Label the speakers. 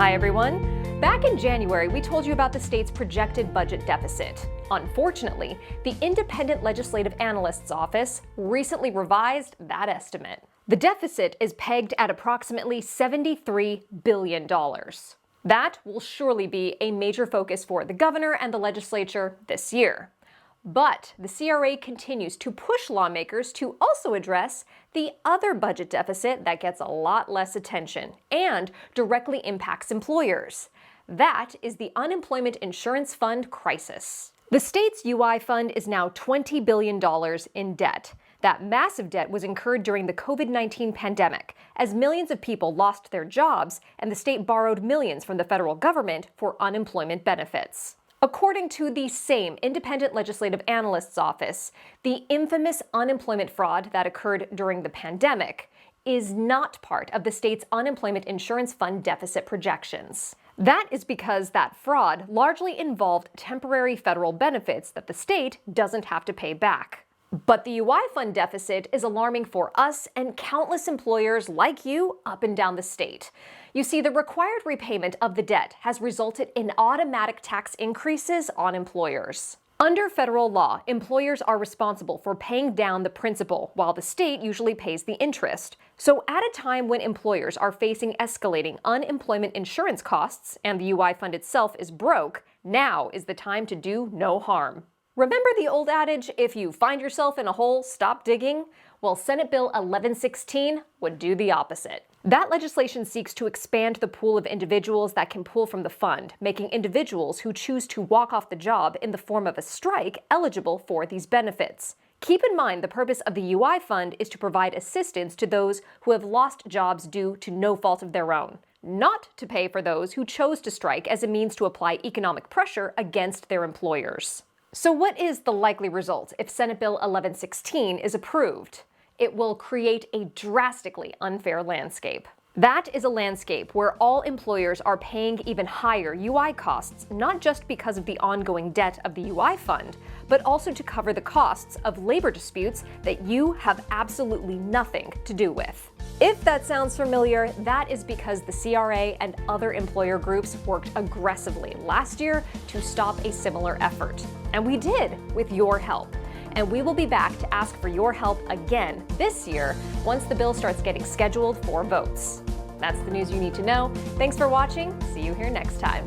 Speaker 1: Hi everyone. Back in January, we told you about the state's projected budget deficit. Unfortunately, the Independent Legislative Analyst's Office recently revised that estimate. The deficit is pegged at approximately $73 billion. That will surely be a major focus for the governor and the legislature this year. But the CRA continues to push lawmakers to also address the other budget deficit that gets a lot less attention and directly impacts employers. That is the Unemployment Insurance Fund crisis. The state's UI fund is now $20 billion in debt. That massive debt was incurred during the COVID-19 pandemic, as millions of people lost their jobs and the state borrowed millions from the federal government for unemployment benefits. According to the same Independent Legislative Analyst's Office, the infamous unemployment fraud that occurred during the pandemic is not part of the state's Unemployment Insurance Fund deficit projections. That is because that fraud largely involved temporary federal benefits that the state doesn't have to pay back. But the UI fund deficit is alarming for us and countless employers like you up and down the state. You see, the required repayment of the debt has resulted in automatic tax increases on employers. Under federal law, employers are responsible for paying down the principal, while the state usually pays the interest. So at a time when employers are facing escalating unemployment insurance costs and the UI fund itself is broke, now is the time to do no harm. Remember the old adage, if you find yourself in a hole, stop digging? Well, Senate Bill 1116 would do the opposite. That legislation seeks to expand the pool of individuals that can pull from the fund, making individuals who choose to walk off the job in the form of a strike eligible for these benefits. Keep in mind the purpose of the UI fund is to provide assistance to those who have lost jobs due to no fault of their own, not to pay for those who chose to strike as a means to apply economic pressure against their employers. So what is the likely result if Senate Bill 1116 is approved? It will create a drastically unfair landscape. That is a landscape where all employers are paying even higher UI costs, not just because of the ongoing debt of the UI fund, but also to cover the costs of labor disputes that you have absolutely nothing to do with. If that sounds familiar, that is because the CRA and other employer groups worked aggressively last year to stop a similar effort. And we did with your help. And we will be back to ask for your help again this year once the bill starts getting scheduled for votes. That's the news you need to know. Thanks for watching. See you here next time.